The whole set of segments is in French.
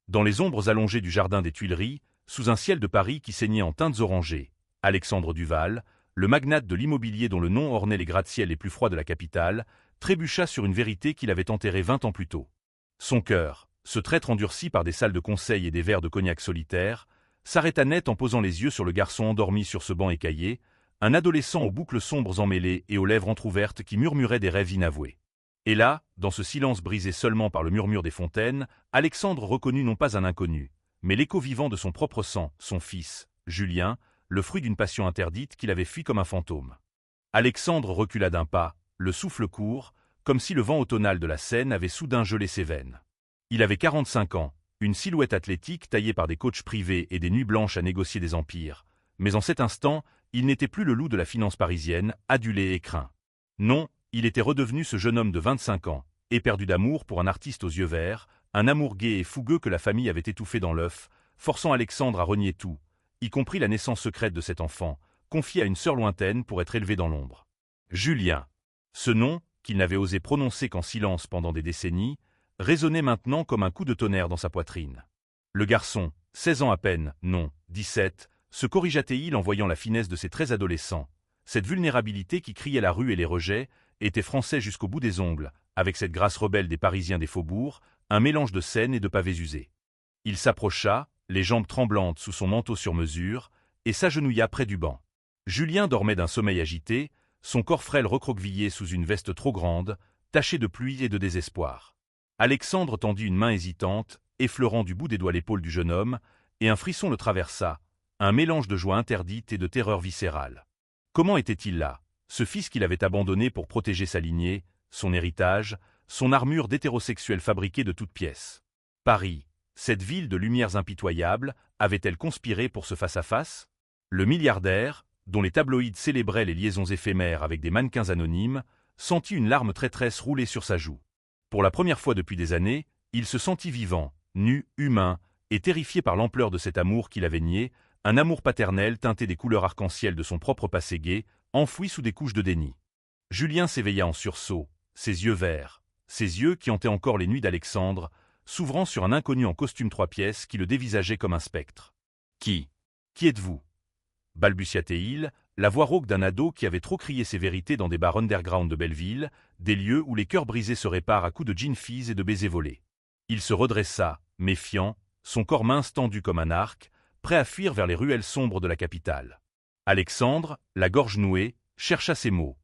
Dans les ombres allongées du jardin des Tuileries, sous un ciel de Paris qui saignait en teintes orangées, Alexandre Duval, le magnate de l'immobilier dont le nom ornait les gratte-ciels les plus froids de la capitale, trébucha sur une vérité qu'il avait enterrée 20 ans plus tôt. Son cœur, ce traître endurci par des salles de conseil et des verres de cognac solitaires, s'arrêta net en posant les yeux sur le garçon endormi sur ce banc écaillé, un adolescent aux boucles sombres emmêlées et aux lèvres entr'ouvertes qui murmurait des rêves inavoués. Et là, dans ce silence brisé seulement par le murmure des fontaines, Alexandre reconnut non pas un inconnu, mais l'écho vivant de son propre sang, son fils, Julien, le fruit d'une passion interdite qu'il avait fui comme un fantôme. Alexandre recula d'un pas, le souffle court, comme si le vent automnal de la Seine avait soudain gelé ses veines. Il avait 45 ans, une silhouette athlétique taillée par des coachs privés et des nuits blanches à négocier des empires, mais en cet instant, il n'était plus le loup de la finance parisienne, adulé et craint. Non, il était redevenu ce jeune homme de 25 ans, éperdu d'amour pour un artiste aux yeux verts, un amour gai et fougueux que la famille avait étouffé dans l'œuf, forçant Alexandre à renier tout, y compris la naissance secrète de cet enfant, confié à une sœur lointaine pour être élevé dans l'ombre. Julien. Ce nom, qu'il n'avait osé prononcer qu'en silence pendant des décennies, résonnait maintenant comme un coup de tonnerre dans sa poitrine. Le garçon, 16 ans à peine, non, 17, se corrigea-t-il en voyant la finesse de ses traits adolescents. Cette vulnérabilité qui criait la rue et les rejets, était français jusqu'au bout des ongles, avec cette grâce rebelle des Parisiens des faubourgs, un mélange de Seine et de pavés usés. Il s'approcha, les jambes tremblantes sous son manteau sur mesure, et s'agenouilla près du banc. Julien dormait d'un sommeil agité, son corps frêle recroquevillé sous une veste trop grande, tachée de pluie et de désespoir. Alexandre tendit une main hésitante, effleurant du bout des doigts l'épaule du jeune homme, et un frisson le traversa, un mélange de joie interdite et de terreur viscérale. Comment était-il là, ce fils qu'il avait abandonné pour protéger sa lignée, son héritage, son armure d'hétérosexuel fabriquée de toutes pièces? Paris, cette ville de lumières impitoyables, avait-elle conspiré pour ce face-à-face? Le milliardaire, dont les tabloïds célébraient les liaisons éphémères avec des mannequins anonymes, sentit une larme traîtresse rouler sur sa joue. Pour la première fois depuis des années, il se sentit vivant, nu, humain, et terrifié par l'ampleur de cet amour qu'il avait nié, un amour paternel teinté des couleurs arc-en-ciel de son propre passé gai, enfoui sous des couches de déni. Julien s'éveilla en sursaut, ses yeux verts, ses yeux qui hantaient encore les nuits d'Alexandre, s'ouvrant sur un inconnu en costume 3 pièces qui le dévisageait comme un spectre. « Qui êtes-vous » balbutia-t-il, la voix rauque d'un ado qui avait trop crié ses vérités dans des bars underground de Belleville, des lieux où les cœurs brisés se réparent à coups de gin fizz et de baisers volés. Il se redressa, méfiant, son corps mince tendu comme un arc, prêt à fuir vers les ruelles sombres de la capitale. Alexandre, la gorge nouée, chercha ces mots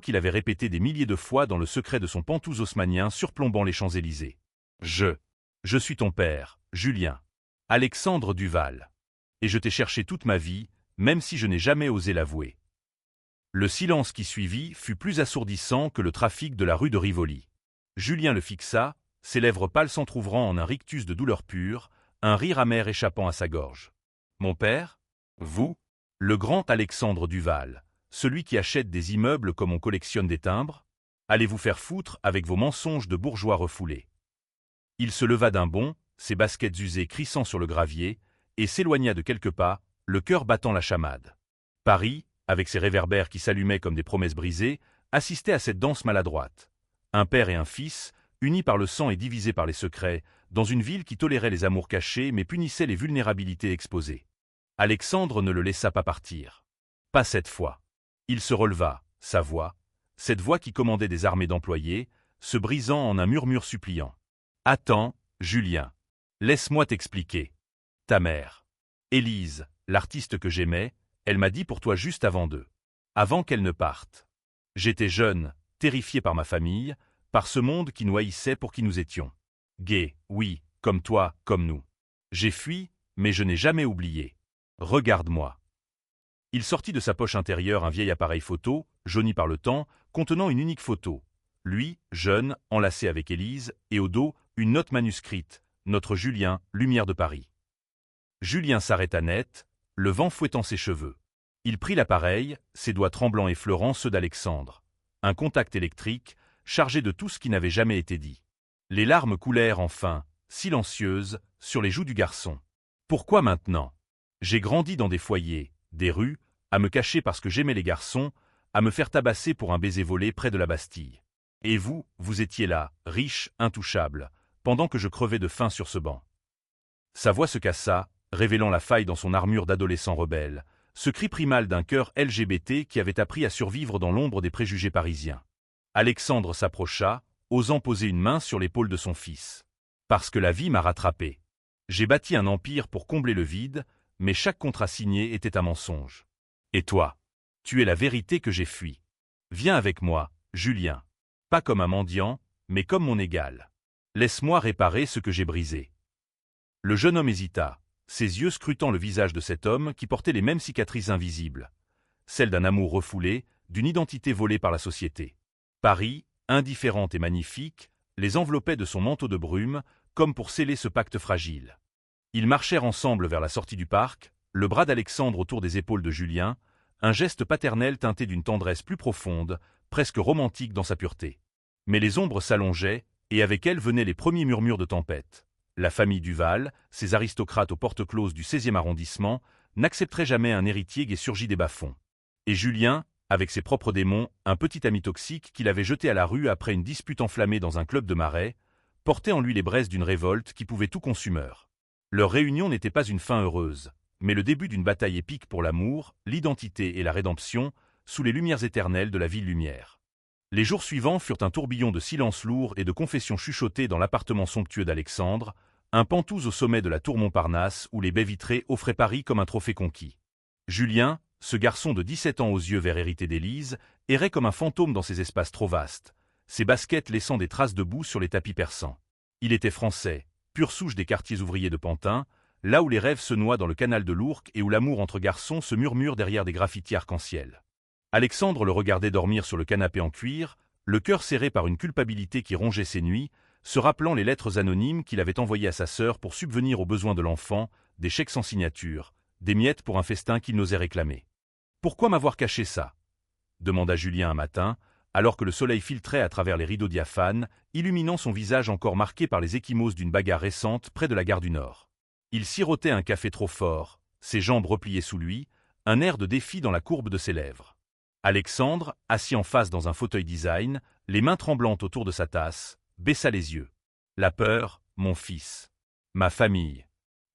qu'il avait répétés des milliers de fois dans le secret de son pantouz haussmannien surplombant les Champs-Élysées. Je suis ton père, Julien. Alexandre Duval. Et je t'ai cherché toute ma vie, même si je n'ai jamais osé l'avouer. Le silence qui suivit fut plus assourdissant que le trafic de la rue de Rivoli. Julien le fixa, ses lèvres pâles s'entr'ouvrant en un rictus de douleur pure, un rire amer échappant à sa gorge. Mon père? Vous? Le grand Alexandre Duval, celui qui achète des immeubles comme on collectionne des timbres? Allez vous faire foutre avec vos mensonges de bourgeois refoulés. Il se leva d'un bond, ses baskets usées crissant sur le gravier, et s'éloigna de quelques pas, le cœur battant la chamade. Paris, avec ses réverbères qui s'allumaient comme des promesses brisées, assistait à cette danse maladroite. Un père et un fils, unis par le sang et divisés par les secrets, dans une ville qui tolérait les amours cachés mais punissait les vulnérabilités exposées. Alexandre ne le laissa pas partir. Pas cette fois. Il se releva, sa voix, cette voix qui commandait des armées d'employés, se brisant en un murmure suppliant. « Attends, Julien. Laisse-moi t'expliquer. Ta mère. Élise, l'artiste que j'aimais, elle m'a dit pour toi juste avant qu'elle ne parte. J'étais jeune, terrifié par ma famille, par ce monde qui nous haïssait pour qui nous étions. Gai, oui, comme toi, comme nous. J'ai fui, mais je n'ai jamais oublié. Regarde-moi. » Il sortit de sa poche intérieure un vieil appareil photo, jauni par le temps, contenant une unique photo. Lui, jeune, enlacé avec Élise, et au dos, une note manuscrite, « Notre Julien, lumière de Paris ». Julien s'arrêta net, le vent fouettant ses cheveux. Il prit l'appareil, ses doigts tremblants effleurant ceux d'Alexandre. Un contact électrique, chargé de tout ce qui n'avait jamais été dit. Les larmes coulèrent enfin, silencieuses, sur les joues du garçon. Pourquoi maintenant? J'ai grandi dans des foyers, des rues, à me cacher parce que j'aimais les garçons, à me faire tabasser pour un baiser volé près de la Bastille. Et vous étiez là, riche, intouchable, pendant que je crevais de faim sur ce banc. Sa voix se cassa, révélant la faille dans son armure d'adolescent rebelle, ce cri primal d'un cœur LGBT qui avait appris à survivre dans l'ombre des préjugés parisiens. Alexandre s'approcha, osant poser une main sur l'épaule de son fils. Parce que la vie m'a rattrapé. J'ai bâti un empire pour combler le vide, mais chaque contrat signé était un mensonge. Et toi? Tu es la vérité que j'ai fui. Viens avec moi, Julien. Pas comme un mendiant, mais comme mon égal. Laisse-moi réparer ce que j'ai brisé. Le jeune homme hésita, ses yeux scrutant le visage de cet homme qui portait les mêmes cicatrices invisibles. Celles d'un amour refoulé, d'une identité volée par la société. Paris, indifférente et magnifique, les enveloppait de son manteau de brume, comme pour sceller ce pacte fragile. Ils marchèrent ensemble vers la sortie du parc, le bras d'Alexandre autour des épaules de Julien, un geste paternel teinté d'une tendresse plus profonde, presque romantique dans sa pureté. Mais les ombres s'allongeaient, et avec elles venaient les premiers murmures de tempête. La famille Duval, ces aristocrates aux portes closes du 16e arrondissement, n'accepterait jamais un héritier gai surgi des bas-fonds. Et Julien, avec ses propres démons, un petit ami toxique qu'il avait jeté à la rue après une dispute enflammée dans un club de marais, portait en lui les braises d'une révolte qui pouvait tout consumeur. Leur réunion n'était pas une fin heureuse, mais le début d'une bataille épique pour l'amour, l'identité et la rédemption, sous les lumières éternelles de la ville lumière. Les jours suivants furent un tourbillon de silence lourd et de confessions chuchotées dans l'appartement somptueux d'Alexandre, un Pentouse au sommet de la tour Montparnasse où les baies vitrées offraient Paris comme un trophée conquis. Julien, ce garçon de 17 ans aux yeux verts hérités d'Élise, errait comme un fantôme dans ces espaces trop vastes, ses baskets laissant des traces de boue sur les tapis persans. Il était français, pure souche des quartiers ouvriers de Pantin, là où les rêves se noient dans le canal de l'Ourcq et où l'amour entre garçons se murmure derrière des graffitis arc-en-ciel. Alexandre le regardait dormir sur le canapé en cuir, le cœur serré par une culpabilité qui rongeait ses nuits, se rappelant les lettres anonymes qu'il avait envoyées à sa sœur pour subvenir aux besoins de l'enfant, des chèques sans signature, des miettes pour un festin qu'il n'osait réclamer. « Pourquoi m'avoir caché ça ?» demanda Julien un matin, alors que le soleil filtrait à travers les rideaux diaphanes, illuminant son visage encore marqué par les ecchymoses d'une bagarre récente près de la gare du Nord. Il sirotait un café trop fort, ses jambes repliées sous lui, un air de défi dans la courbe de ses lèvres. Alexandre, assis en face dans un fauteuil design, les mains tremblantes autour de sa tasse, baissa les yeux. La peur, mon fils. Ma famille.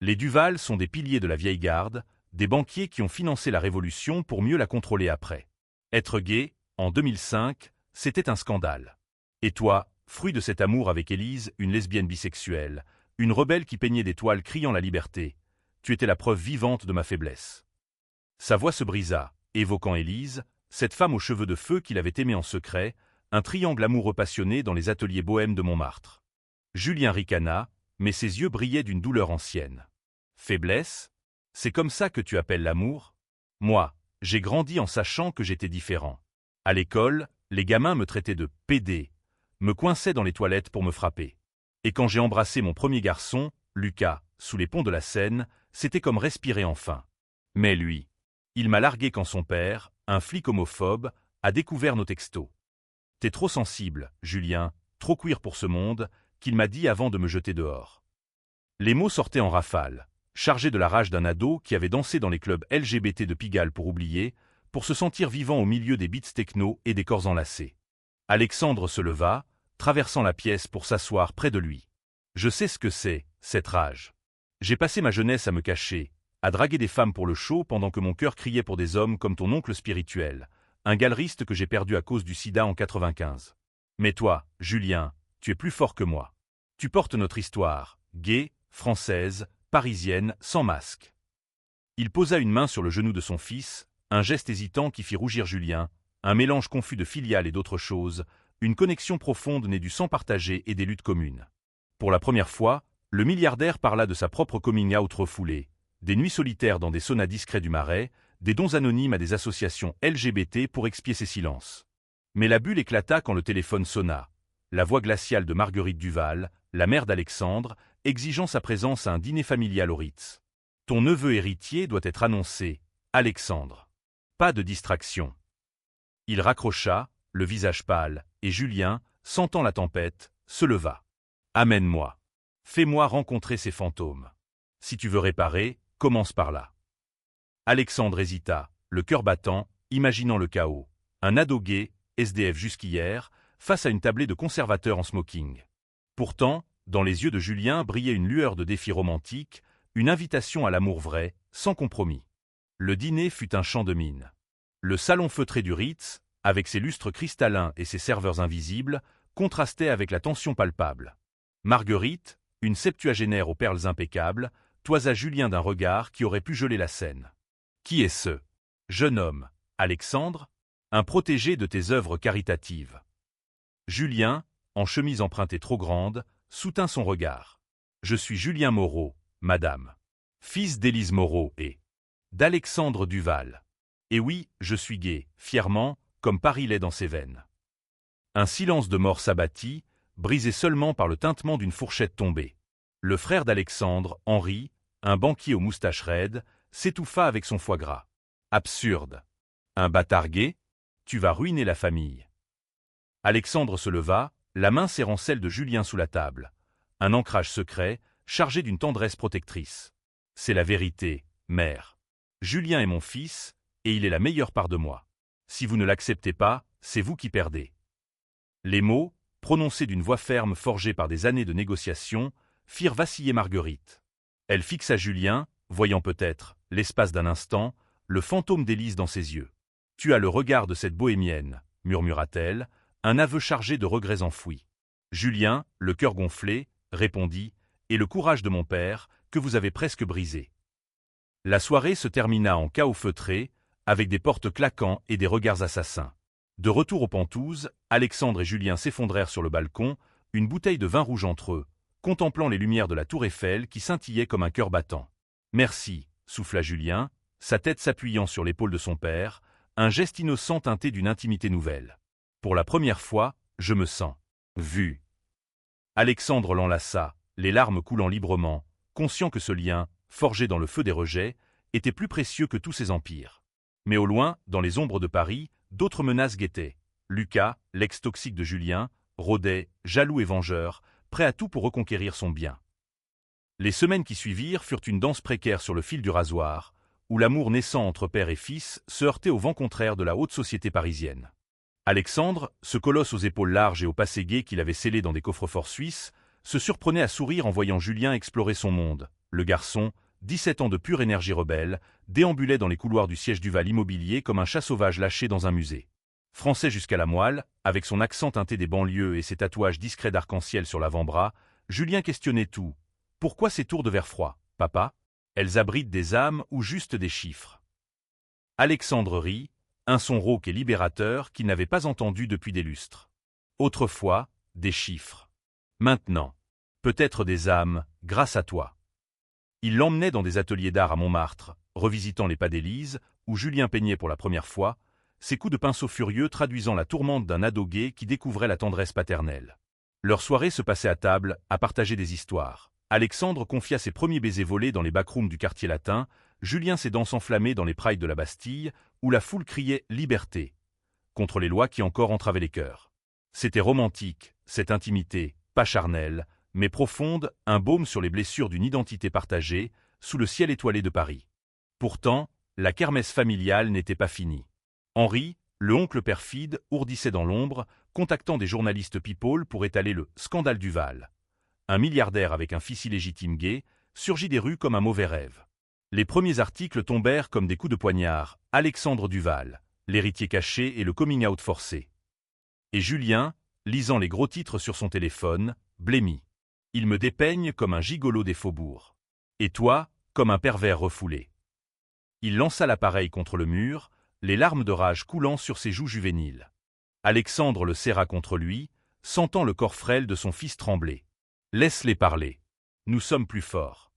Les Duval sont des piliers de la vieille garde, des banquiers qui ont financé la Révolution pour mieux la contrôler après. Être gay, en 2005, c'était un scandale. Et toi, fruit de cet amour avec Élise, une lesbienne bisexuelle, une rebelle qui peignait des toiles criant la liberté, tu étais la preuve vivante de ma faiblesse. Sa voix se brisa, évoquant Élise, cette femme aux cheveux de feu qu'il avait aimée en secret, un triangle amoureux passionné dans les ateliers bohèmes de Montmartre. Julien ricana, mais ses yeux brillaient d'une douleur ancienne. Faiblesse? C'est comme ça que tu appelles l'amour? Moi, j'ai grandi en sachant que j'étais différent. À l'école, les gamins me traitaient de pédé, me coinçaient dans les toilettes pour me frapper. Et quand j'ai embrassé mon premier garçon, Lucas, sous les ponts de la Seine, c'était comme respirer enfin. Mais lui, il m'a largué quand son père, un flic homophobe, a découvert nos textos. T'es trop sensible, Julien, trop queer pour ce monde, qu'il m'a dit avant de me jeter dehors. Les mots sortaient en rafale, chargés de la rage d'un ado qui avait dansé dans les clubs LGBT de Pigalle pour oublier, pour se sentir vivant au milieu des beats techno et des corps enlacés. Alexandre se leva, traversant la pièce pour s'asseoir près de lui. Je sais ce que c'est, cette rage. J'ai passé ma jeunesse à me cacher, à draguer des femmes pour le show pendant que mon cœur criait pour des hommes comme ton oncle spirituel, un galeriste que j'ai perdu à cause du sida en 95. Mais toi, Julien, tu es plus fort que moi. Tu portes notre histoire, gaie, française, parisienne, sans masque. Il posa une main sur le genou de son fils, un geste hésitant qui fit rougir Julien, un mélange confus de filiale et d'autre chose, une connexion profonde née du sang partagé et des luttes communes. Pour la première fois, le milliardaire parla de sa propre coming out refoulée, des nuits solitaires dans des saunas discrets du Marais, des dons anonymes à des associations LGBT pour expier ses silences. Mais la bulle éclata quand le téléphone sonna. La voix glaciale de Marguerite Duval, la mère d'Alexandre, exigeant sa présence à un dîner familial au Ritz. « Ton neveu héritier doit être annoncé, Alexandre. » Pas de distraction. Il raccrocha, le visage pâle, et Julien, sentant la tempête, se leva. « Amène-moi. Fais-moi rencontrer ces fantômes. Si tu veux réparer, commence par là. » Alexandre hésita, le cœur battant, imaginant le chaos. Un ado gay, SDF jusqu'hier, face à une tablée de conservateurs en smoking. Pourtant, dans les yeux de Julien brillait une lueur de défi romantique, Une invitation à l'amour vrai, sans compromis. Le dîner fut un chant de mine. Le salon feutré du Ritz, avec ses lustres cristallins et ses serveurs invisibles, contrastait avec la tension palpable. Marguerite, une septuagénaire aux perles impeccables, toisa Julien d'un regard qui aurait pu geler la scène. « Qui est ce jeune homme, Alexandre, un protégé de tes œuvres caritatives ?» Julien, en chemise empruntée trop grande, soutint son regard. « Je suis Julien Moreau, madame. Fils d'Élise Moreau et d'Alexandre Duval. Et oui, je suis gai, fièrement, comme Paris l'est dans ses veines. » Un silence de mort s'abattit, brisé seulement par le tintement d'une fourchette tombée. Le frère d'Alexandre, Henri, un banquier aux moustaches raides, s'étouffa avec son foie gras. Absurde. Un bâtard gai ? Tu vas ruiner la famille. Alexandre se leva, la main serrant celle de Julien sous la table. Un ancrage secret, chargé d'une tendresse protectrice. C'est la vérité, mère. Julien est mon fils, et il est la meilleure part de moi. Si vous ne l'acceptez pas, c'est vous qui perdez. Les mots, prononcés d'une voix ferme forgée par des années de négociations, firent vaciller Marguerite. Elle fixa Julien, voyant peut-être, l'espace d'un instant, le fantôme d'Élise dans ses yeux. « Tu as le regard de cette bohémienne, » murmura-t-elle, un aveu chargé de regrets enfouis. Julien, le cœur gonflé, répondit « Et le courage de mon père, que vous avez presque brisé. » La soirée se termina en chaos feutré, avec des portes claquant et des regards assassins. De retour aux Pentouzes, Alexandre et Julien s'effondrèrent sur le balcon, une bouteille de vin rouge entre eux, contemplant les lumières de la tour Eiffel qui scintillaient comme un cœur battant. « Merci » souffla Julien, sa tête s'appuyant sur l'épaule de son père, un geste innocent teinté d'une intimité nouvelle. « Pour la première fois, je me sens vu. » Alexandre l'enlaça, les larmes coulant librement, conscient que ce lien, forgé dans le feu des rejets, était plus précieux que tous ses empires. Mais au loin, dans les ombres de Paris, d'autres menaces guettaient. Lucas, l'ex-toxique de Julien, rôdait, jaloux et vengeur, prêt à tout pour reconquérir son bien. Les semaines qui suivirent furent une danse précaire sur le fil du rasoir, où l'amour naissant entre père et fils se heurtait au vent contraire de la haute société parisienne. Alexandre, ce colosse aux épaules larges et au passé gai qu'il avait scellé dans des coffres-forts suisses, se surprenait à sourire en voyant Julien explorer son monde. Le garçon, 17 ans de pure énergie rebelle, déambulait dans les couloirs du siège Duval Immobilier comme un chat sauvage lâché dans un musée. Français jusqu'à la moelle, avec son accent teinté des banlieues et ses tatouages discrets d'arc-en-ciel sur l'avant-bras, Julien questionnait tout. Pourquoi ces tours de verre froid, papa? Elles abritent des âmes ou juste des chiffres? Alexandre rit, un son rauque et libérateur qu'il n'avait pas entendu depuis des lustres. Autrefois, des chiffres. Maintenant, peut-être des âmes, grâce à toi. Il l'emmenait dans des ateliers d'art à Montmartre, revisitant les pas d'Élise, où Julien peignait pour la première fois, ses coups de pinceau furieux traduisant la tourmente d'un ado gai qui découvrait la tendresse paternelle. Leur soirée se passait à table, à partager des histoires. Alexandre confia ses premiers baisers volés dans les backrooms du quartier latin, Julien ses danses enflammées dans les prides de la Bastille, où la foule criait « Liberté !» contre les lois qui encore entravaient les cœurs. C'était romantique, cette intimité, pas charnelle, mais profonde, un baume sur les blessures d'une identité partagée, sous le ciel étoilé de Paris. Pourtant, la kermesse familiale n'était pas finie. Henri, le oncle perfide, ourdissait dans l'ombre, contactant des journalistes people pour étaler le « scandale Duval ». Un milliardaire avec un fils illégitime gay surgit des rues comme un mauvais rêve. Les premiers articles tombèrent comme des coups de poignard, Alexandre Duval, l'héritier caché et le coming-out forcé. Et Julien, lisant les gros titres sur son téléphone, blêmit. Il me dépeigne comme un gigolo des faubourgs. Et toi, comme un pervers refoulé. Il lança l'appareil contre le mur, les larmes de rage coulant sur ses joues juvéniles. Alexandre le serra contre lui, sentant le corps frêle de son fils trembler. Laisse-les parler. Nous sommes plus forts.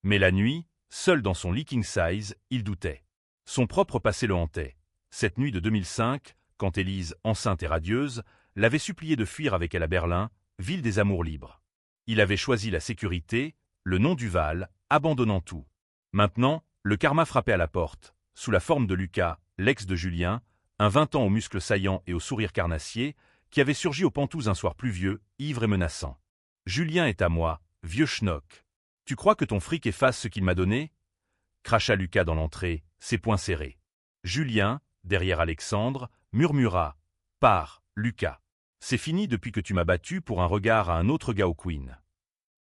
Mais la nuit, seul dans son lit king size, il doutait. Son propre passé le hantait. Cette nuit de 2005, quand Élise, enceinte et radieuse, l'avait supplié de fuir avec elle à Berlin, ville des amours libres. Il avait choisi la sécurité, le nom Duval, abandonnant tout. Maintenant, le karma frappait à la porte, sous la forme de Lucas, l'ex de Julien, un 20 ans aux muscles saillants et au sourire carnassier, qui avait surgi aux Pentouzes un soir pluvieux, ivre et menaçant. « Julien est à moi, vieux schnock. Tu crois que ton fric efface ce qu'il m'a donné ?» cracha Lucas dans l'entrée, ses poings serrés. Julien, derrière Alexandre, murmura « Pars, Lucas. C'est fini depuis que tu m'as battu pour un regard à un autre gars au Queen. »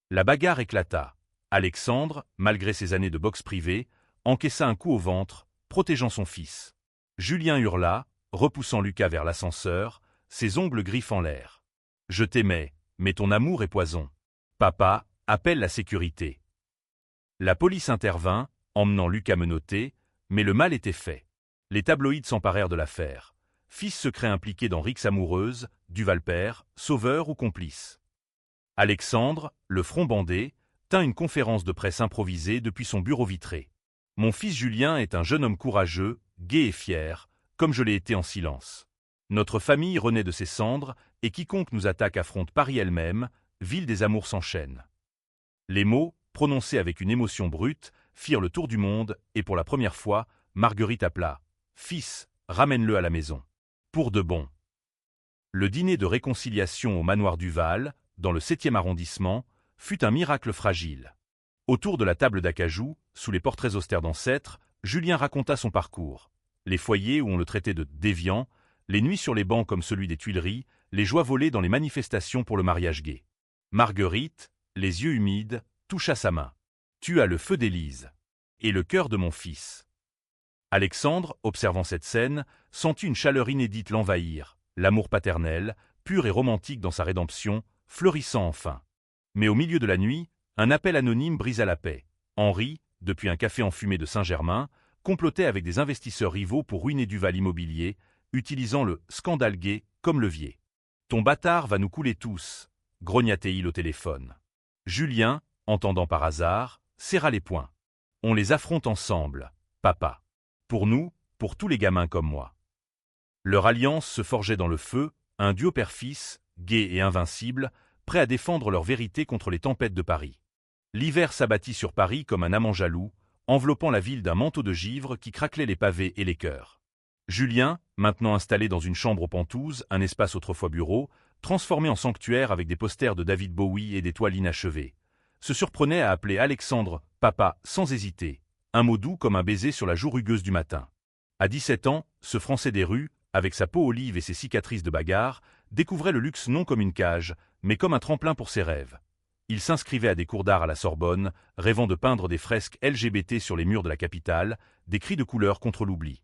La bagarre éclata. Alexandre, malgré ses années de boxe privée, encaissa un coup au ventre, protégeant son fils. Julien hurla, repoussant Lucas vers l'ascenseur, ses ongles griffent en l'air. « Je t'aimais, mais ton amour est poison. Papa, appelle la sécurité. » La police intervint, emmenant Lucas menotté, mais le mal était fait. Les tabloïds s'emparèrent de l'affaire. Fils secret impliqué dans rixes amoureuses, Duval père, sauveur ou complice. Alexandre, le front bandé, tint une conférence de presse improvisée depuis son bureau vitré. Mon fils Julien est un jeune homme courageux, gai et fier, comme je l'ai été en silence. Notre famille renaît de ses cendres, et quiconque nous attaque affronte Paris elle-même, ville des amours s'enchaînent. Les mots, prononcés avec une émotion brute, firent le tour du monde, et pour la première fois, Marguerite appela « Fils, ramène-le à la maison. » Pour de bon. Le dîner de réconciliation au manoir Duval, dans le 7e arrondissement, fut un miracle fragile. Autour de la table d'acajou, sous les portraits austères d'ancêtres, Julien raconta son parcours. Les foyers où on le traitait de déviant, les nuits sur les bancs comme celui des Tuileries, les joies volées dans les manifestations pour le mariage gay. Marguerite, les yeux humides, toucha sa main. « Tu as le feu d'Élise. Et le cœur de mon fils. » Alexandre, observant cette scène, sentit une chaleur inédite l'envahir, l'amour paternel, pur et romantique dans sa rédemption, fleurissant enfin. Mais au milieu de la nuit, un appel anonyme brisa la paix. Henri, depuis un café enfumé de Saint-Germain, complotait avec des investisseurs rivaux pour ruiner Duval Immobilier, utilisant le « scandale gay » comme levier. « Ton bâtard va nous couler tous », grogna-t-il au téléphone. Julien, entendant par hasard, serra les poings. « On les affronte ensemble, papa. Pour nous, pour tous les gamins comme moi. » Leur alliance se forgeait dans le feu, un duo père-fils, gai et invincible, prêt à défendre leur vérité contre les tempêtes de Paris. L'hiver s'abattit sur Paris comme un amant jaloux, enveloppant la ville d'un manteau de givre qui craquelait les pavés et les cœurs. Julien, maintenant installé dans une chambre aux Pentouzes, un espace autrefois bureau, transformé en sanctuaire avec des posters de David Bowie et des toiles inachevées, se surprenait à appeler Alexandre « papa » sans hésiter, un mot doux comme un baiser sur la joue rugueuse du matin. À 17 ans, ce Français des rues, avec sa peau olive et ses cicatrices de bagarre, découvrait le luxe non comme une cage, mais comme un tremplin pour ses rêves. Il s'inscrivait à des cours d'art à la Sorbonne, rêvant de peindre des fresques LGBT sur les murs de la capitale, des cris de couleur contre l'oubli.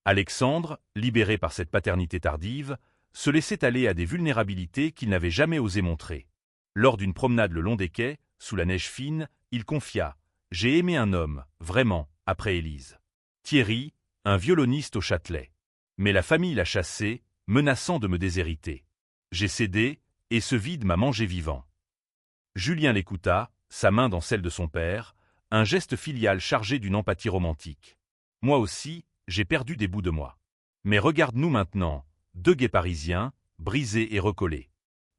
Alexandre, libéré par cette paternité tardive, se laissait aller à des vulnérabilités qu'il n'avait jamais osé montrer. Lors d'une promenade le long des quais, sous la neige fine, il confia « J'ai aimé un homme, vraiment, après Élise. Thierry, un violoniste au Châtelet. Mais la famille l'a chassé, menaçant de me déshériter. J'ai cédé, et ce vide m'a mangé vivant. » Julien l'écouta, sa main dans celle de son père, un geste filial chargé d'une empathie romantique. « Moi aussi, j'ai perdu des bouts de moi. Mais regarde-nous maintenant, deux gays parisiens, brisés et recollés.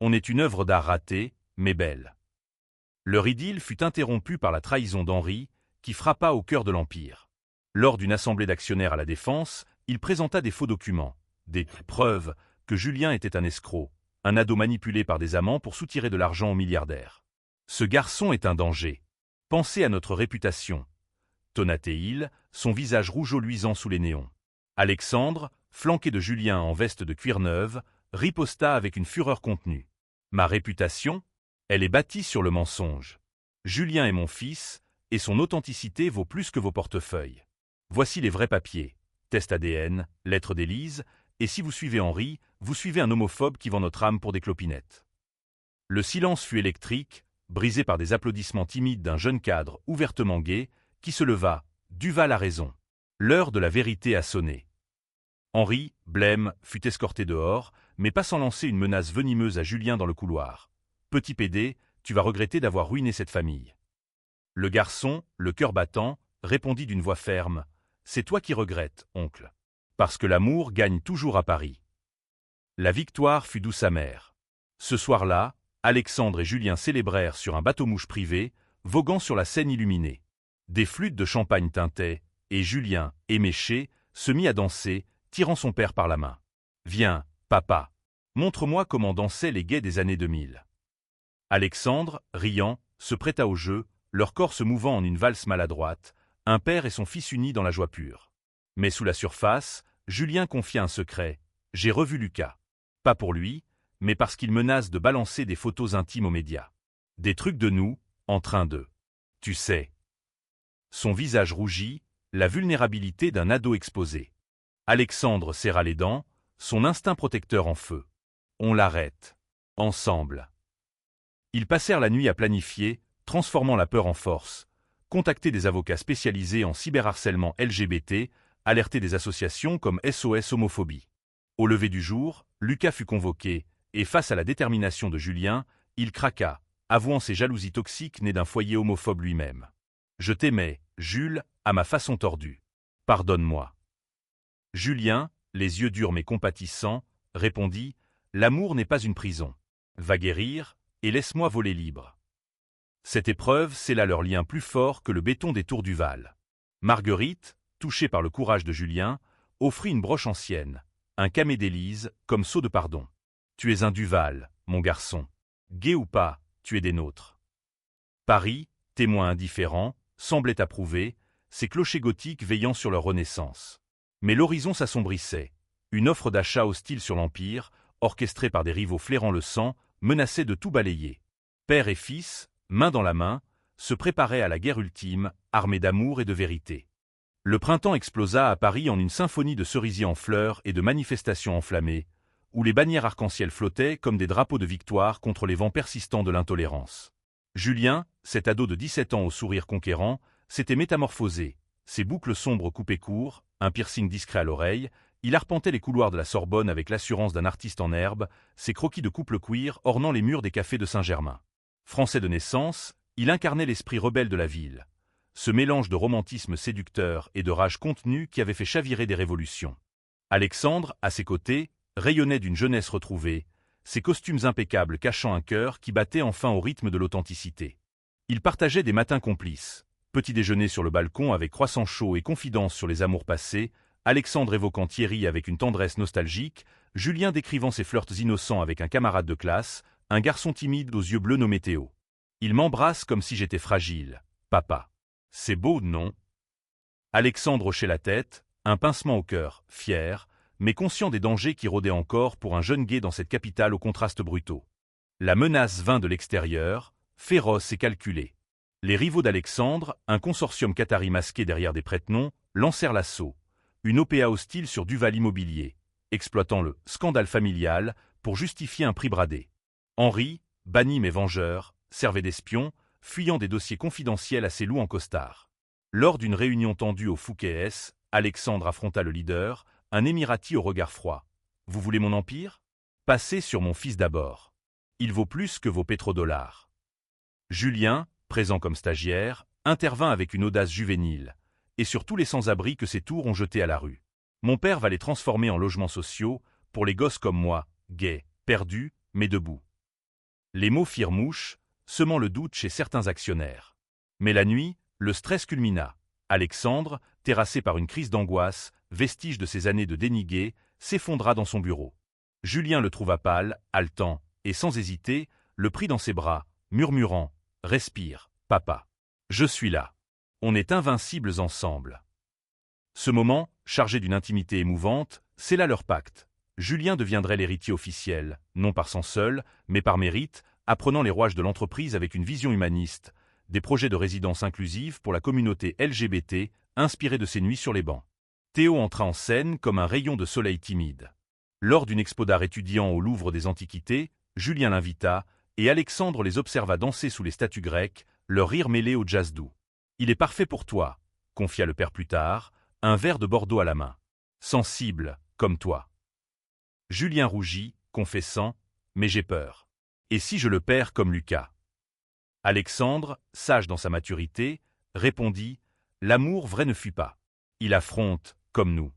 On est une œuvre d'art ratée, mais belle. » Leur idylle fut interrompue par la trahison d'Henri, qui frappa au cœur de l'Empire. Lors d'une assemblée d'actionnaires à la Défense, il présenta des faux documents, des preuves que Julien était un escroc, un ado manipulé par des amants pour soutirer de l'argent aux milliardaires. « Ce garçon est un danger. Pensez à notre réputation. » tonna-t-il, son visage rougeaud luisant sous les néons. Alexandre, flanqué de Julien en veste de cuir neuve, riposta avec une fureur contenue. « Ma réputation ? Elle est bâtie sur le mensonge. Julien est mon fils, et son authenticité vaut plus que vos portefeuilles. Voici les vrais papiers. Test ADN, lettre d'Élise, et si vous suivez Henri, vous suivez un homophobe qui vend notre âme pour des clopinettes. » Le silence fut électrique, brisé par des applaudissements timides d'un jeune cadre ouvertement gai, qui se leva. « Duval a raison. L'heure de la vérité a sonné. » Henri, blême, fut escorté dehors, mais pas sans lancer une menace venimeuse à Julien dans le couloir. « Petit pédé, tu vas regretter d'avoir ruiné cette famille. » Le garçon, le cœur battant, répondit d'une voix ferme. « C'est toi qui regrettes, oncle. Parce que l'amour gagne toujours à Paris. » La victoire fut douce amère. Ce soir-là, Alexandre et Julien célébrèrent sur un bateau-mouche privé, voguant sur la Seine illuminée. Des flûtes de champagne tintaient, et Julien, éméché, se mit à danser, tirant son père par la main. « Viens, papa, montre-moi comment dansaient les gays des années 2000. » Alexandre, riant, se prêta au jeu, leur corps se mouvant en une valse maladroite, un père et son fils unis dans la joie pure. Mais sous la surface, Julien confia un secret. « J'ai revu Lucas. Pas pour lui, mais parce qu'il menace de balancer des photos intimes aux médias. Des trucs de nous, en train de... » Tu sais. Son visage rougit, la vulnérabilité d'un ado exposé. Alexandre serra les dents, son instinct protecteur en feu. On l'arrête. Ensemble. Ils passèrent la nuit à planifier, transformant la peur en force, contacter des avocats spécialisés en cyberharcèlement LGBT, alerter des associations comme SOS Homophobie. Au lever du jour, Lucas fut convoqué, et face à la détermination de Julien, il craqua, avouant ses jalousies toxiques nées d'un foyer homophobe lui-même. « Je t'aimais, Jules, à ma façon tordue. Pardonne-moi. » Julien, les yeux durs mais compatissants, répondit « L'amour n'est pas une prison. Va guérir, et laisse-moi voler libre. » Cette épreuve scella leur lien plus fort que le béton des tours du Val. Marguerite, touchée par le courage de Julien, offrit une broche ancienne, un camé d'Élise, comme sceau de pardon. « Tu es un Duval, mon garçon. Gay ou pas, tu es des nôtres. » Paris, témoin indifférent, semblait approuver, ses clochers gothiques veillant sur leur renaissance. Mais l'horizon s'assombrissait. Une offre d'achat hostile sur l'Empire, orchestrée par des rivaux flairant le sang, menaçait de tout balayer. Père et fils, main dans la main, se préparaient à la guerre ultime, armés d'amour et de vérité. Le printemps explosa à Paris en une symphonie de cerisiers en fleurs et de manifestations enflammées, où les bannières arc-en-ciel flottaient comme des drapeaux de victoire contre les vents persistants de l'intolérance. Julien, cet ado de 17 ans au sourire conquérant, s'était métamorphosé, ses boucles sombres coupées court, un piercing discret à l'oreille, il arpentait les couloirs de la Sorbonne avec l'assurance d'un artiste en herbe, ses croquis de couple queer ornant les murs des cafés de Saint-Germain. Français de naissance, il incarnait l'esprit rebelle de la ville. Ce mélange de romantisme séducteur et de rage contenue qui avait fait chavirer des révolutions. Alexandre, à ses côtés, rayonnait d'une jeunesse retrouvée, ses costumes impeccables cachant un cœur qui battait enfin au rythme de l'authenticité. Ils partageaient des matins complices, petit déjeuner sur le balcon avec croissant chaud et confidences sur les amours passés, Alexandre évoquant Thierry avec une tendresse nostalgique, Julien décrivant ses flirts innocents avec un camarade de classe, un garçon timide aux yeux bleus nommé Théo. « Il m'embrasse comme si j'étais fragile, papa. C'est beau, non ?» Alexandre hochait la tête, un pincement au cœur, fier, mais conscient des dangers qui rôdaient encore pour un jeune gai dans cette capitale aux contrastes brutaux. La menace vint de l'extérieur, féroce et calculée. Les rivaux d'Alexandre, un consortium qatari masqué derrière des prête-noms, lancèrent l'assaut. Une OPA hostile sur Duval Immobilier, exploitant le « scandale familial » pour justifier un prix bradé. Henri, banni mais vengeur, servait d'espion, fuyant des dossiers confidentiels à ses loups en costard. Lors d'une réunion tendue au Fouquet S, Alexandre affronta le leader, un émirati au regard froid. « Vous voulez mon empire ? Passez sur mon fils d'abord. Il vaut plus que vos pétrodollars. » Julien, présent comme stagiaire, intervint avec une audace juvénile, et sur tous les sans-abri que ces tours ont jetés à la rue. « Mon père va les transformer en logements sociaux, pour les gosses comme moi, gays, perdus, mais debout. » Les mots firent mouche, semant le doute chez certains actionnaires. Mais la nuit, le stress culmina. Alexandre, terrassé par une crise d'angoisse, vestige de ses années de dénigré, s'effondra dans son bureau. Julien le trouva pâle, haletant, et sans hésiter, le prit dans ses bras, murmurant « Respire, papa. Je suis là. On est invincibles ensemble. » Ce moment, chargé d'une intimité émouvante, scella leur pacte. Julien deviendrait l'héritier officiel, non par sang seul, mais par mérite, apprenant les rouages de l'entreprise avec une vision humaniste, des projets de résidence inclusive pour la communauté LGBT, inspirés de ses nuits sur les bancs. Théo entra en scène comme un rayon de soleil timide. Lors d'une expo d'art étudiant au Louvre des Antiquités, Julien l'invita, et Alexandre les observa danser sous les statues grecques, leur rire mêlé au jazz doux. « Il est parfait pour toi », confia le père plus tard, un verre de Bordeaux à la main. « Sensible, comme toi. » Julien rougit, confessant « Mais j'ai peur. Et si je le perds comme Lucas ?» Alexandre, sage dans sa maturité, répondit « L'amour vrai ne fuit pas. Il affronte, comme nous. »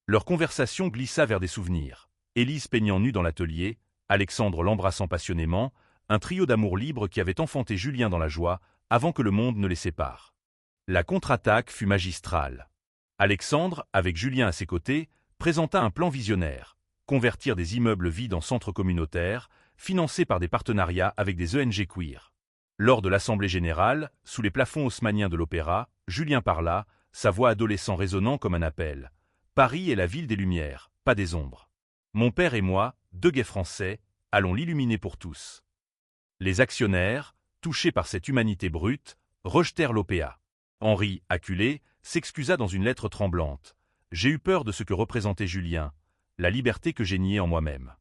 Leur conversation glissa vers des souvenirs. Élise peignant nue dans l'atelier, Alexandre l'embrassant passionnément, un trio d'amour libre qui avait enfanté Julien dans la joie avant que le monde ne les sépare. La contre-attaque fut magistrale. Alexandre, avec Julien à ses côtés, présenta un plan visionnaire. Convertir des immeubles vides en centres communautaires, financés par des partenariats avec des ONG queer. Lors de l'Assemblée générale, sous les plafonds haussmanniens de l'Opéra, Julien parla, sa voix adolescent résonnant comme un appel. « Paris est la ville des lumières, pas des ombres. Mon père et moi, deux gays français, allons l'illuminer pour tous. » Les actionnaires, touchés par cette humanité brute, rejetèrent l'OPA. Henri, acculé, s'excusa dans une lettre tremblante. « J'ai eu peur de ce que représentait Julien, la liberté que j'ai niée en moi-même. »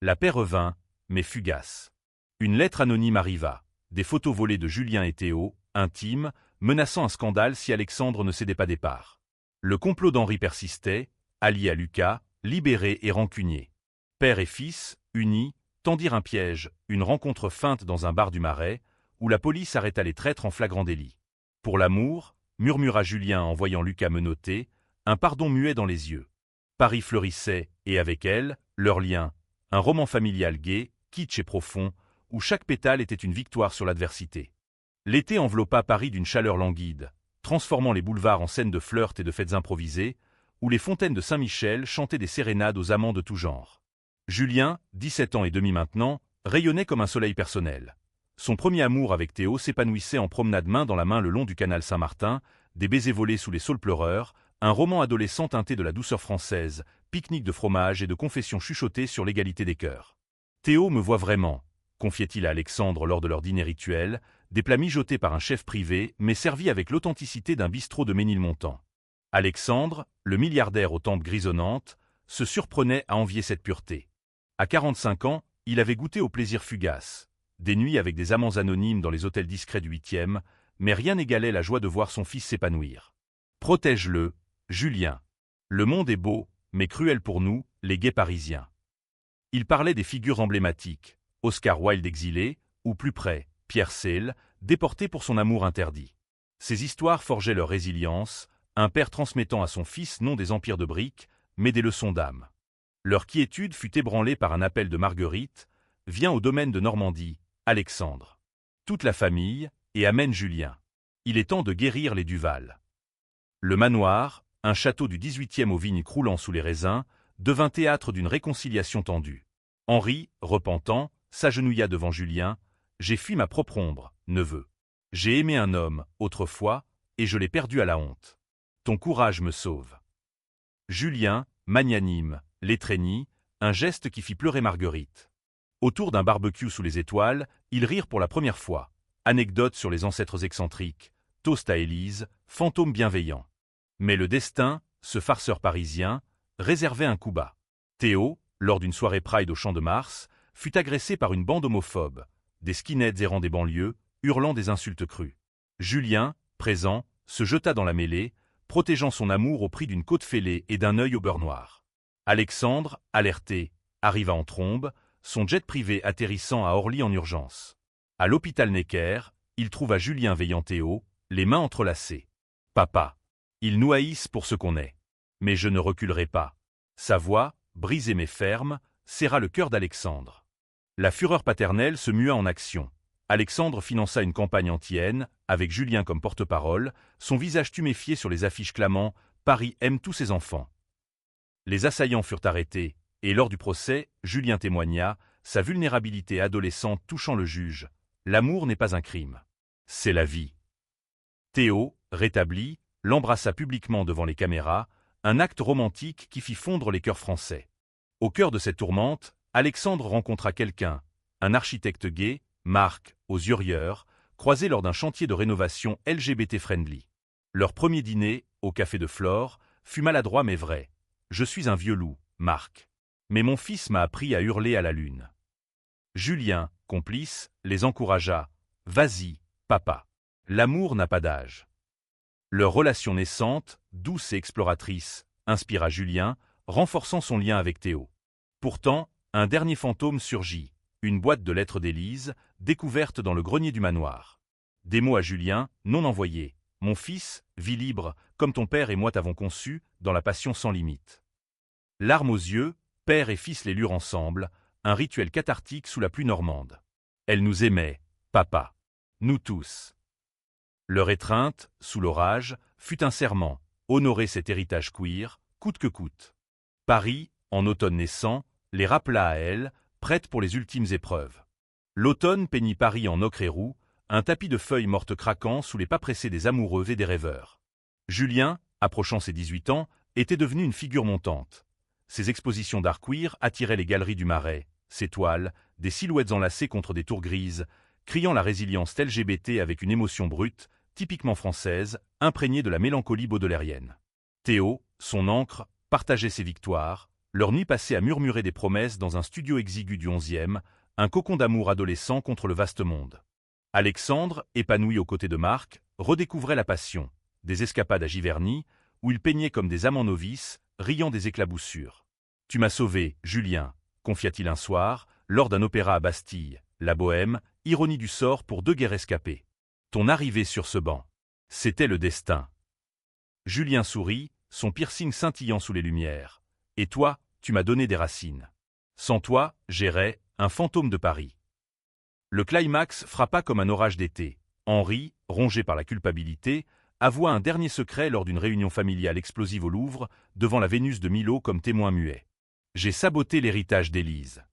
La paix revint, mais fugace. Une lettre anonyme arriva, des photos volées de Julien et Théo, intimes, menaçant un scandale si Alexandre ne cédait pas des parts. Le complot d'Henri persistait, allié à Lucas, libéré et rancunier. Père et fils, unis, tendirent un piège, une rencontre feinte dans un bar du Marais, où la police arrêta les traîtres en flagrant délit. Pour l'amour, murmura Julien en voyant Lucas menotté, un pardon muet dans les yeux. Paris fleurissait, et avec elle, leur lien, un roman familial gai, kitsch et profond, où chaque pétale était une victoire sur l'adversité. L'été enveloppa Paris d'une chaleur languide, transformant les boulevards en scènes de flirt et de fêtes improvisées, où les fontaines de Saint-Michel chantaient des sérénades aux amants de tout genre. Julien, 17 ans et demi maintenant, rayonnait comme un soleil personnel. Son premier amour avec Théo s'épanouissait en promenade main dans la main le long du canal Saint-Martin, des baisers volés sous les saules pleureurs, un roman adolescent teinté de la douceur française, pique-nique de fromage et de confessions chuchotées sur l'égalité des cœurs. « Théo me voit vraiment », confiait-il à Alexandre lors de leur dîner rituel, des plats mijotés par un chef privé, mais servis avec l'authenticité d'un bistrot de Ménilmontant. Alexandre, le milliardaire aux tempes grisonnantes, se surprenait à envier cette pureté. À 45 ans, il avait goûté au plaisir fugace, des nuits avec des amants anonymes dans les hôtels discrets du 8e, mais rien n'égalait la joie de voir son fils s'épanouir. Protège-le, Julien. Le monde est beau, mais cruel pour nous, les gays parisiens. Il parlait des figures emblématiques, Oscar Wilde exilé, ou plus près, Pierre Sale, déporté pour son amour interdit. Ces histoires forgeaient leur résilience, un père transmettant à son fils non des empires de briques, mais des leçons d'âme. Leur quiétude fut ébranlée par un appel de Marguerite, « Viens au domaine de Normandie, Alexandre. » Toute la famille, et amène Julien. Il est temps de guérir les Duval. Le manoir, un château du 18e aux vignes croulant sous les raisins, devint théâtre d'une réconciliation tendue. Henri, repentant, s'agenouilla devant Julien. « J'ai fui ma propre ombre, neveu. J'ai aimé un homme, autrefois, et je l'ai perdu à la honte. Ton courage me sauve. » Julien, magnanime, l'étreignit, un geste qui fit pleurer Marguerite. Autour d'un barbecue sous les étoiles, ils rirent pour la première fois. Anecdotes sur les ancêtres excentriques, toast à Élise, fantôme bienveillant. Mais le destin, ce farceur parisien, réservait un coup bas. Théo, lors d'une soirée Pride au Champ de Mars, fut agressé par une bande homophobe, des skinheads errant des banlieues, hurlant des insultes crues. Julien, présent, se jeta dans la mêlée, protégeant son amour au prix d'une côte fêlée et d'un œil au beurre noir. Alexandre, alerté, arriva en trombe, son jet privé atterrissant à Orly en urgence. À l'hôpital Necker, il trouva Julien veillant Théo, les mains entrelacées. « Papa, ils nous haïssent pour ce qu'on est. Mais je ne reculerai pas. » Sa voix, brisée mais ferme, serra le cœur d'Alexandre. La fureur paternelle se mua en action. Alexandre finança une campagne anti-haine, avec Julien comme porte-parole, son visage tuméfié sur les affiches clamant « Paris aime tous ses enfants ». Les assaillants furent arrêtés, et lors du procès, Julien témoigna, sa vulnérabilité adolescente touchant le juge. L'amour n'est pas un crime. C'est la vie. Théo, rétabli, l'embrassa publiquement devant les caméras, un acte romantique qui fit fondre les cœurs français. Au cœur de cette tourmente, Alexandre rencontra quelqu'un, un architecte gay, Marc, aux yeux rieurs, croisé lors d'un chantier de rénovation LGBT-friendly. Leur premier dîner, au Café de Flore, fut maladroit mais vrai. « Je suis un vieux loup, Marc. Mais mon fils m'a appris à hurler à la lune. » Julien, complice, les encouragea. « Vas-y, papa. L'amour n'a pas d'âge. » Leur relation naissante, douce et exploratrice, inspira Julien, renforçant son lien avec Théo. Pourtant, un dernier fantôme surgit, une boîte de lettres d'Élise, découverte dans le grenier du manoir. Des mots à Julien, non envoyés. « Mon fils, vis libre, comme ton père et moi t'avons conçu, dans la passion sans limite. » Larmes aux yeux, père et fils les lurent ensemble, un rituel cathartique sous la pluie normande. Elle nous aimait, papa. Nous tous. Leur étreinte, sous l'orage, fut un serment, honorer cet héritage queer, coûte que coûte. Paris, en automne naissant, les rappela à elle, prête pour les ultimes épreuves. L'automne peignit Paris en ocre et roux, un tapis de feuilles mortes craquant sous les pas pressés des amoureux et des rêveurs. Julien, approchant ses 18 ans, était devenu une figure montante. Ses expositions d'art queer attiraient les galeries du Marais, ses toiles, des silhouettes enlacées contre des tours grises, criant la résilience LGBT avec une émotion brute, typiquement française, imprégnée de la mélancolie baudelairienne. Théo, son ancre, partageait ses victoires, leur nuit passée à murmurer des promesses dans un studio exigu du 11e, un cocon d'amour adolescent contre le vaste monde. Alexandre, épanoui aux côtés de Marc, redécouvrait la passion, des escapades à Giverny, où ils peignaient comme des amants novices, riant des éclaboussures. « Tu m'as sauvé, Julien », confia-t-il un soir, lors d'un opéra à Bastille, la Bohème, ironie du sort pour deux guerres escapées. Ton arrivée sur ce banc. C'était le destin. Julien sourit, son piercing scintillant sous les lumières. Et toi, tu m'as donné des racines. Sans toi, j'errais, un fantôme de Paris. Le climax frappa comme un orage d'été. Henri, rongé par la culpabilité, avoua un dernier secret lors d'une réunion familiale explosive au Louvre, devant la Vénus de Milo comme témoin muet. J'ai saboté l'héritage d'Élise.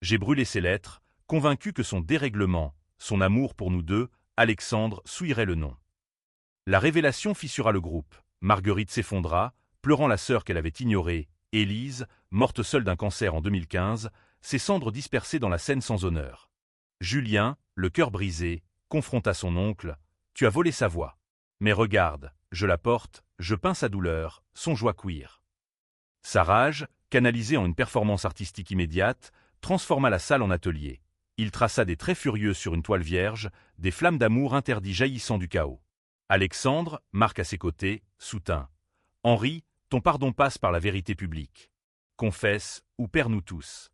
J'ai brûlé ses lettres, convaincu que son dérèglement, son amour pour nous deux, Alexandre, souillerait le nom. La révélation fissura le groupe. Marguerite s'effondra, pleurant la sœur qu'elle avait ignorée, Élise, morte seule d'un cancer en 2015, ses cendres dispersées dans la Seine sans honneur. Julien, le cœur brisé, confronta son oncle. « Tu as volé sa voix. Mais regarde, je la porte, je peins sa douleur, son joie queer. » Sa rage, canalisée en une performance artistique immédiate, transforma la salle en atelier. Il traça des traits furieux sur une toile vierge, des flammes d'amour interdits jaillissant du chaos. Alexandre, Marc à ses côtés, soutint. « Henri, ton pardon passe par la vérité publique. Confesse, ou perds-nous tous. »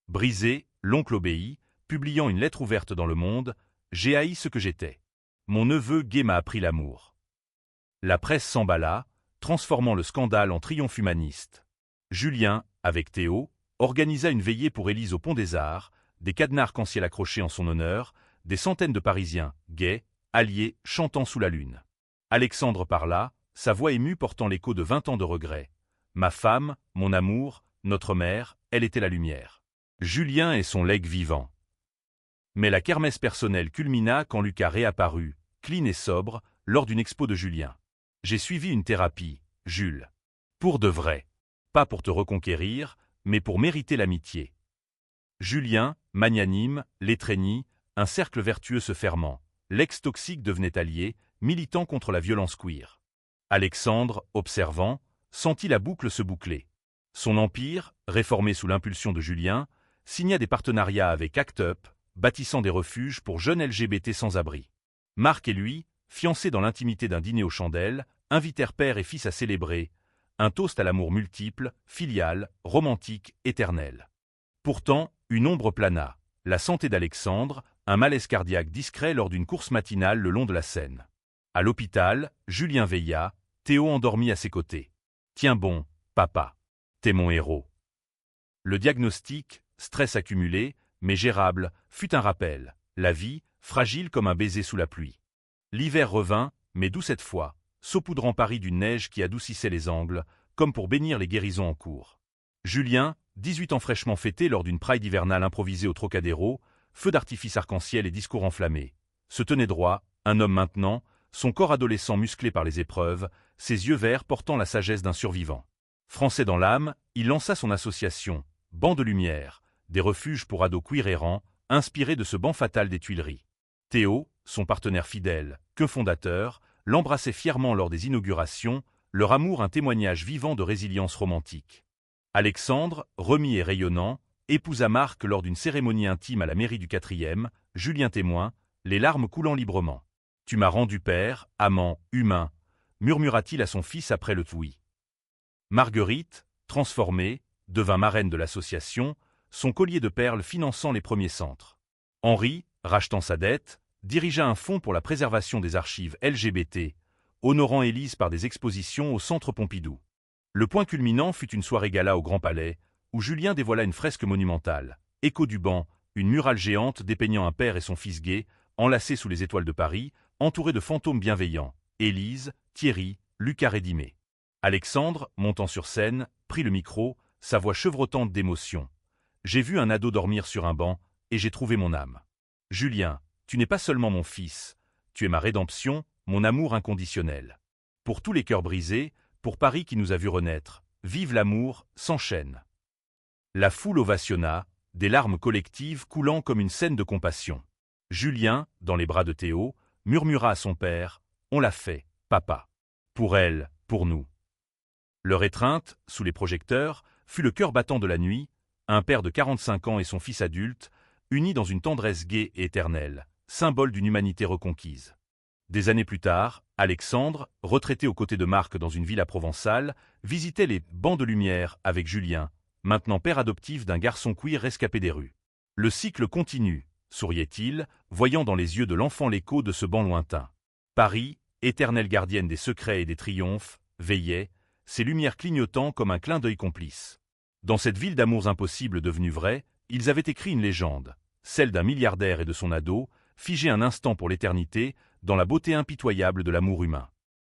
Brisé, l'oncle obéit, publiant une lettre ouverte dans Le Monde. « J'ai haï ce que j'étais. Mon neveu gay m'a appris l'amour. » La presse s'emballa, transformant le scandale en triomphe humaniste. Julien, avec Théo, organisa une veillée pour Élise au Pont des Arts, des cadenas arc-en-ciel accrochés en son honneur, des centaines de Parisiens, gays, alliés, chantant sous la lune. Alexandre parla, sa voix émue portant l'écho de 20 ans de regrets. « Ma femme, mon amour, notre mère, elle était la lumière. » Julien est son legs vivant. Mais la kermesse personnelle culmina quand Lucas réapparut, clean et sobre, lors d'une expo de Julien. « J'ai suivi une thérapie, Jules. Pour de vrai. Pas pour te reconquérir, mais pour mériter l'amitié. » Julien, magnanime, l'étreignit, un cercle vertueux se fermant. L'ex-toxique devenait allié, militant contre la violence queer. Alexandre, observant, sentit la boucle se boucler. Son empire, réformé sous l'impulsion de Julien, signa des partenariats avec ACT UP, bâtissant des refuges pour jeunes LGBT sans-abri. Marc et lui, fiancés dans l'intimité d'un dîner aux chandelles, invitèrent père et fils à célébrer un toast à l'amour multiple, filial, romantique, éternel. Pourtant, une ombre plana, la santé d'Alexandre, un malaise cardiaque discret lors d'une course matinale le long de la Seine. À l'hôpital, Julien veilla, Théo endormi à ses côtés. « Tiens bon, papa. T'es mon héros. » Le diagnostic, stress accumulé, mais gérable, fut un rappel. La vie, fragile comme un baiser sous la pluie. L'hiver revint, mais doux cette fois, saupoudrant Paris d'une neige qui adoucissait les angles, comme pour bénir les guérisons en cours. Julien, 18 ans fraîchement fêté lors d'une pride hivernale improvisée au Trocadéro, feux d'artifice arc-en-ciel et discours enflammés. Se tenait droit, un homme maintenant, son corps adolescent musclé par les épreuves, ses yeux verts portant la sagesse d'un survivant. Français dans l'âme, il lança son association, Banc de Lumière, des refuges pour ados queer errants, inspirés de ce banc fatal des Tuileries. Théo, son partenaire fidèle, que fondateur, l'embrassait fièrement lors des inaugurations, leur amour un témoignage vivant de résilience romantique. Alexandre, remis et rayonnant, épousa Marc lors d'une cérémonie intime à la mairie du 4e, Julien témoin, les larmes coulant librement. « Tu m'as rendu père, amant, humain », murmura-t-il à son fils après le oui. Marguerite, transformée, devint marraine de l'association, son collier de perles finançant les premiers centres. Henri, rachetant sa dette, dirigea un fonds pour la préservation des archives LGBT, honorant Élise par des expositions au Centre Pompidou. Le point culminant fut une soirée gala au Grand Palais, où Julien dévoila une fresque monumentale, Écho du banc, une murale géante dépeignant un père et son fils gay, enlacés sous les étoiles de Paris, entourés de fantômes bienveillants, Élise, Thierry, Lucas Rédimé. Alexandre, montant sur scène, prit le micro, sa voix chevrotante d'émotion. « J'ai vu un ado dormir sur un banc, et j'ai trouvé mon âme. Julien, tu n'es pas seulement mon fils, tu es ma rédemption, mon amour inconditionnel. Pour tous les cœurs brisés, pour Paris qui nous a vus renaître, vive l'amour, s'enchaîne. » La foule ovationna, des larmes collectives coulant comme une scène de compassion. Julien, dans les bras de Théo, murmura à son père « On l'a fait, papa. Pour elle, pour nous. » Leur étreinte, sous les projecteurs, fut le cœur battant de la nuit, un père de 45 ans et son fils adulte, unis dans une tendresse gaie et éternelle, symbole d'une humanité reconquise. Des années plus tard, Alexandre, retraité aux côtés de Marc dans une villa provençale, visitait les bancs de lumière avec Julien, maintenant père adoptif d'un garçon queer rescapé des rues. Le cycle continue, souriait-il, voyant dans les yeux de l'enfant l'écho de ce banc lointain. Paris, éternelle gardienne des secrets et des triomphes, veillait, ses lumières clignotant comme un clin d'œil complice. Dans cette ville d'amours impossibles devenue vraie, ils avaient écrit une légende, celle d'un milliardaire et de son ado, figés un instant pour l'éternité, dans la beauté impitoyable de l'amour humain.